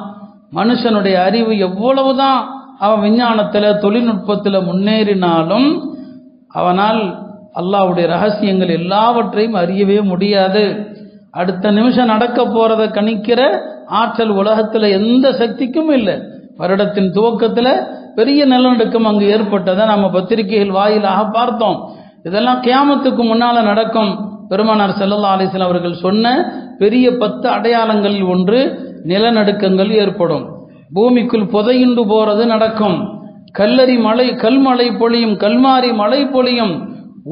மனுஷனுடைய அறிவு எவ்வளவுதான் அவன் விஞ்ஞானத்தில் தொழில்நுட்பத்தில் முன்னேறினாலும் அவனால் அல்லாஹ்வுடைய ரகசியங்கள் எல்லாவற்றையும் அறியவே முடியாது. அடுத்த நிமிஷம் நடக்க போறதை கணிக்கிற ஆற்றல் உலகத்தில் எந்த சக்திக்கும் இல்லை. வருடத்தின் துவக்கத்தில் பெரிய நிலநடுக்கம் அங்கு ஏற்பட்டதை நம்ம பத்திரிகைகள் வாயிலாக பார்த்தோம். இதெல்லாம் கியாமத்துக்கு முன்னால நடக்கும். பெருமானார் ஸல்லல்லாஹு அலைஹி வஸல்லம் அவர்கள் சொன்ன பெரிய 10 அடையாளங்களில் ஒன்று நிலநடுக்கங்கள் ஏற்படும். பூமிக்குள் புதையுண்டு போறது நடக்கும். கல்மழை பொழியும், கல்மாரி மழை பொழியும்,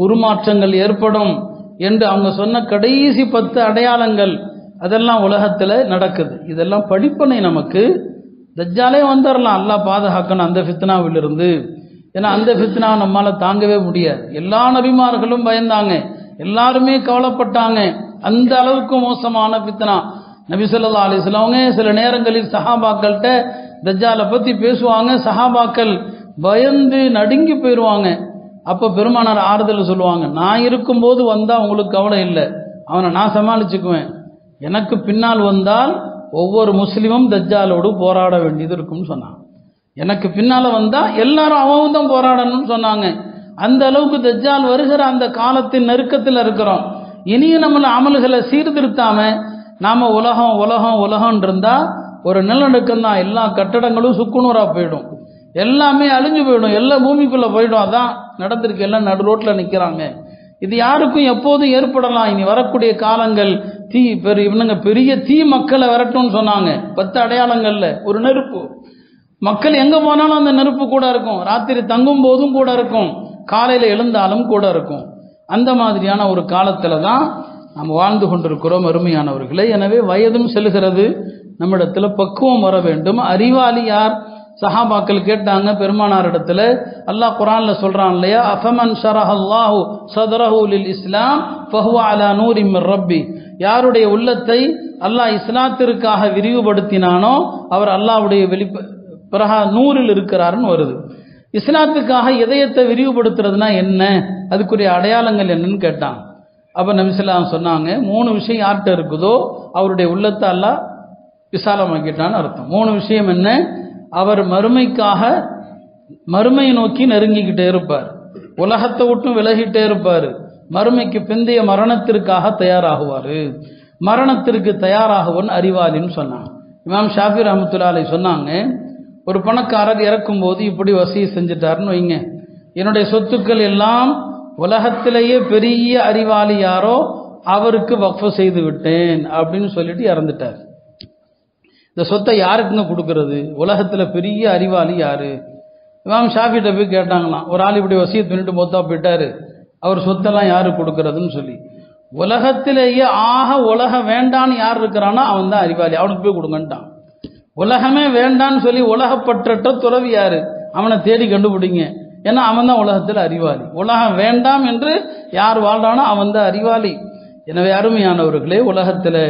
உருமாற்றங்கள் ஏற்படும் என்று அவங்க சொன்ன கடைசி 10 அடையாளங்கள் அதெல்லாம் உலகத்தில் நடக்குது. இதெல்லாம் படிப்பனை நமக்கு. தஜ்ஜாலே வந்துடலாம், அல்லாஹ் பாதுகாக்கணும் அந்த ஃபித்னாவிலிருந்து. ஏன்னா அந்த ஃபித்னா நம்மால தாங்கவே முடியாது. எல்லா நபிமார்களும் பயந்தாங்க, எல்லாருமே கவலைப்பட்டாங்க. அந்த அளவுக்கு மோசமான ஃபித்னா. நபி ஸல்லல்லாஹு அலைஹி வஸல்லம் அவங்க சில நேரங்களில் சஹாபாக்கள்கிட்ட தஜ்ஜாலை பற்றி பேசுவாங்க. சஹாபாக்கள் பயந்து நடுங்கி போயிடுவாங்க. அப்போ பெருமானார் ஆறுதல் சொல்லுவாங்க, நான் இருக்கும்போது வந்தால் உங்களுக்கு கவலை இல்லை, அவனை நான் சமாளிச்சுக்குவேன். எனக்கு பின்னால் வந்தால் ஒவ்வொரு முஸ்லீமும் தஜ்ஜாலோடு போராட வேண்டியது இருக்கும்னு சொன்னாங்க. எனக்கு பின்னால் வந்தால் எல்லாரும் அவன் தான் போராடணும்னு சொன்னாங்க. அந்த அளவுக்கு தஜ்ஜால் வருகிற அந்த காலத்தின் நெருக்கத்தில் இருக்கிறோம். இனியும் நம்மள அமல்களை சீர்திருத்தாம நாம உலகம் இருந்தா ஒரு நிலநடுக்கம் தான், எல்லா கட்டடங்களும் சுக்குநூறா போயிடும், எல்லாமே அழிஞ்சு போயிடும், எல்லாம் பூமிக்குள்ள போயிடும். அதான் நடந்திருக்கு. எல்லாம் நடு ரோட்ல நிக்கிறாங்க. இது யாருக்கும் எப்போதும் ஏற்படலாம். இனி வரக்கூடிய காலங்கள் பெரிய தீ மக்களை விரட்டும்னு சொன்னாங்க. 10 அடையாளங்கள்ல ஒரு நெருப்பு. மக்கள் எங்க போனாலும் அந்த நெருப்பு கூட இருக்கும். ராத்திரி தங்கும் போதும் கூட இருக்கும், காலையில எழுந்தாலும் கூட இருக்கும். அந்த மாதிரியான ஒரு காலத்துல தான் நாம் வாழ்ந்து கொண்டிருக்கிறோம் அருமையானவர்களே. எனவே வயதும் செல்கிறது, நம்மிடத்துல பக்குவம் வர வேண்டும். அறிவாளி யார்? சஹாபாக்கள் கேட்டாங்க பெருமானார் இடத்துல. அல்லாஹ் குர்ஆன்ல சொல்றான் இல்லையா, அஃபமன் ஷரஹல்லாஹு ஸத்ரஹு லில் இஸ்லாம் ஃபஹுவ அலா நூரின் மிர் ரப்பி. யாருடைய உள்ளத்தை அல்லாஹ் இஸ்லாத்திற்காக விரிவுபடுத்தினானோ அவர் அல்லாஹ்வுடைய நூறில் இருக்கிறாருன்னு வருது. இஸ்லாத்துக்காக இதயத்தை விரிவுபடுத்துறதுனா என்ன, அதுக்குரிய அடையாளங்கள் என்னன்னு கேட்டாங்க. அப்ப நபி ஸல்லல்லாஹு அலைஹி வஸல்லம் சொன்னாங்க, 3 விஷயம் யார்கிட்ட இருக்குதோ அவருடைய உள்ளத்தை அல்லாஹ் விசாலமாக்கிட்டான்னு அர்த்தம். 3 விஷயம் என்ன? அவர் மறுமையை நோக்கி நெருங்கிக்கிட்டே இருப்பார், உலகத்தை விட்டும் விலகிட்டே இருப்பார், மறுமைக்கு பிந்தைய மரணத்திற்காக தயாராகுவார். மரணத்திற்கு தயாராகுவன் அறிவாளின்னு சொன்னாங்க. இமாம் ஷாஃபி ரஹ்மத்துல்லாஹி அலைஹி சொன்னாங்க, ஒரு பணக்காரர் இறக்கும் போது இப்படி வசிய செஞ்சுட்டாருன்னு வைங்க, என்னுடைய சொத்துக்கள் எல்லாம் உலகத்திலேயே பெரிய அறிவாளி யாரோ அவருக்கு வக்ஃப் செய்து விட்டேன் அப்படின்னு சொல்லிட்டு இறந்துட்டார். இந்த சொத்தை யாருக்குங்க கொடுக்கறது? உலகத்துல பெரிய அறிவாளி யாரு? இமாம் ஷாஃபிட்ட போய் கேட்டாங்களாம், ஒரு ஆள் இப்படி வசியத் பண்ணிட்டு மொத்தா போயிட்டாரு, அவர் சொத்தெல்லாம் யாரு கொடுக்கறதுன்னு சொல்லி. உலகத்திலேயே உலகம் வேண்டான்னு யார் இருக்கிறானோ அவன் தான் அறிவாளி, அவனுக்கு போய் கொடுங்கன்ட்டான். உலகமே வேண்டான்னு சொல்லி உலகப்பற்ற துறவி யாரு, அவனை தேடி கண்டுபிடிங்க, ஏன்னா அவன் தான் உலகத்தில் அறிவாளி. உலகம் வேண்டாம் என்று யார் வாழ்றானோ அவன் தான் அறிவாளி. எனவே அருமையானவர்களே, உலகத்தில்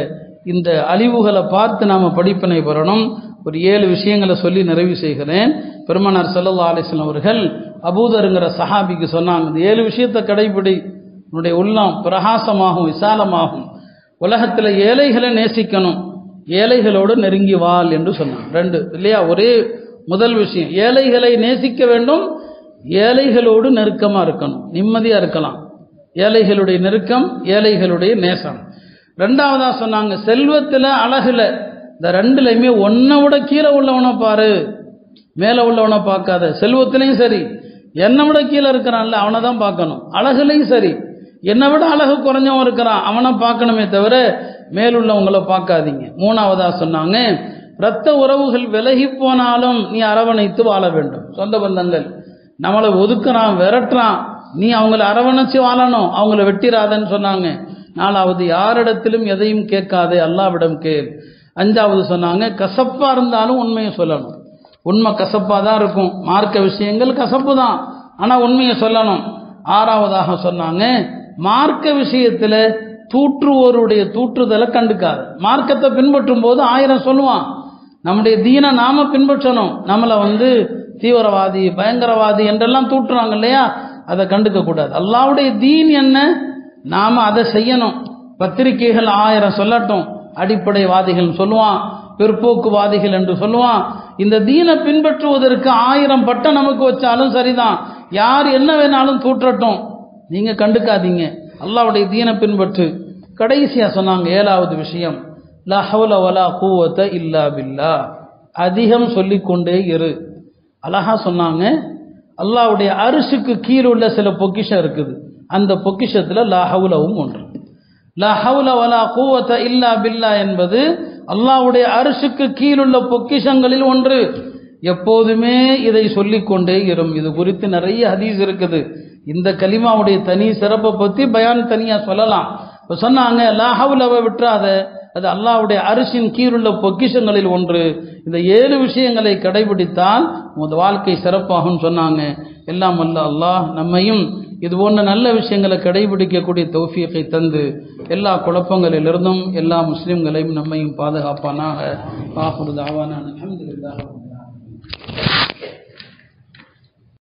இந்த அழிவுகளை பார்த்து நாம் படிப்பினை பெறணும். ஒரு 7 விஷயங்களை சொல்லி நிறைவு செய்கிறேன். பெருமானார் ஸல்லல்லாஹு அலைஹி வஸல்லம் அவர்கள் அபூதருங்கிற சஹாபிக்கு சொன்னாங்க, இந்த 7 விஷயத்தை கடைபிடி, உன்னுடைய உள்ளம் பிரகாசமாகும், விசாலமாகும். உலகத்தில் ஏழைகளை நேசிக்கணும், ஏழைகளோடு நெருங்கி வாழ் என்று சொன்னாங்க. 2 இல்லையா? ஒரே முதல் விஷயம் ஏழைகளை நேசிக்க வேண்டும், ஏழைகளோடு நெருக்கமாக இருக்கணும், நிம்மதியாக இருக்கலாம். ஏழைகளுடைய நெருக்கம், ஏழைகளுடைய நேசம். 2வதா சொன்னாங்க செல்வத்தில் அழகுல, இந்த 2லையுமே ஒன்றை விட கீழே உள்ளவனை பாரு, மேலே உள்ளவனை பார்க்காத. செல்வத்திலையும் சரி, என்னை விட கீழே இருக்கிறான்ல அவனை தான் பார்க்கணும். அழகுலையும் சரி, என்னை விட அழகு குறைஞ்சவன் இருக்கிறான் அவனை பார்க்கணுமே தவிர மேலுள்ளவங்களை பார்க்காதீங்க. 3வதா சொன்னாங்க இரத்த உறவுகள் விலகி போனாலும் நீ அரவணைத்து வாழ வேண்டும். சொந்த பந்தங்கள் நம்மளை ஒதுக்குறான், விரட்டுறான், நீ அவங்கள அரவணைச்சு வாழணும், அவங்கள வெட்டிராதன்னு சொன்னாங்க. 4வது யாரிடத்திலும் எதையும் கேட்காதே, அல்லாஹ்விடம் கேள். 5வது சொன்னாங்க கசப்பா இருந்தாலும் உண்மையை சொல்லணும். உண்மை கசப்பாக தான் இருக்கும், மார்க்க விஷயங்கள் கசப்பு தான், ஆனால் உண்மையை சொல்லணும். 6வதாக சொன்னாங்க மார்க்க விஷயத்தில் தூற்றுவோருடைய தூற்றுதலை கண்டுக்காது. மார்க்கத்தை பின்பற்றும் போது 1000 சொல்லுவான், நம்முடைய தீனை நாம பின்பற்றணும். நம்மளை தீவிரவாதி பயங்கரவாதி என்றெல்லாம் தூற்றுறாங்க இல்லையா, அதை கண்டுக்க கூடாது. அல்லாஹ்வுடைய தீன் என்ன, நாம அதை செய்யணும். பத்திரிகைகள் 1000 சொல்லட்டும், அடிப்படைவாதிகள் சொல்லுவான், பிற்போக்குவாதிகள் என்று சொல்லுவான். இந்த தீனை பின்பற்றுவதற்கு 1000 பட்டம் நமக்கு வச்சாலும் சரிதான், யார் என்ன வேணாலும் தூற்றட்டும், நீங்க கண்டுக்காதீங்க, அல்லாஹ்வுடைய தீனை பின்பற்று. கடைசியா சொன்னாங்க 7வது விஷயம் லா ஹவ்ல வலா குவத இல்லா பில்லாஹ், அதிகம் சொல்லிக்கொண்டே இரு. அழகா சொன்னாங்க அல்லாஹ்வுடைய அரிசுக்கு கீழே உள்ள சில பொக்கிஷம் இருக்குது, அந்த பொக்கிஷத்துல லா ஹவ்லவும் ஒன்று. லா ஹவ்ல வலா குவத இல்லா பில்லாஹ் என்பது அல்லாஹ்வுடைய அரிசுக்கு கீழுள்ள பொக்கிஷங்களில் ஒன்று. எப்போதுமே இதை சொல்லிக்கொண்டே இரும். இது குறித்து நிறைய ஹதீஸ் இருக்குது. இந்த கலிமாவுடைய தனி சிறப்பை பற்றி பயான் தனியா சொல்லலாம். இப்போ சொன்னாங்க லா ஹவ்லவை விட்டுறாத, அது அல்லாஹ்வுடைய அரிசின் கீழுள்ள பொக்கிஷங்களில் ஒன்று. இந்த 7 விஷயங்களை கடைபிடித்தால் உமது வாழ்க்கை சிறப்பாகும் சொன்னாங்க. எல்லாம் வல்ல அல்லாஹ் நம்மையும் இது போன்ற நல்ல விஷயங்களை கடைபிடிக்கக்கூடிய தௌஃபீகை தந்து எல்லா குழப்பங்களிலிருந்தும் எல்லா முஸ்லிம்களையும் நம்மையும் பாதுகாப்பானாக. ஆகிரு தஅவானா அல்ஹம்துலில்லாஹி.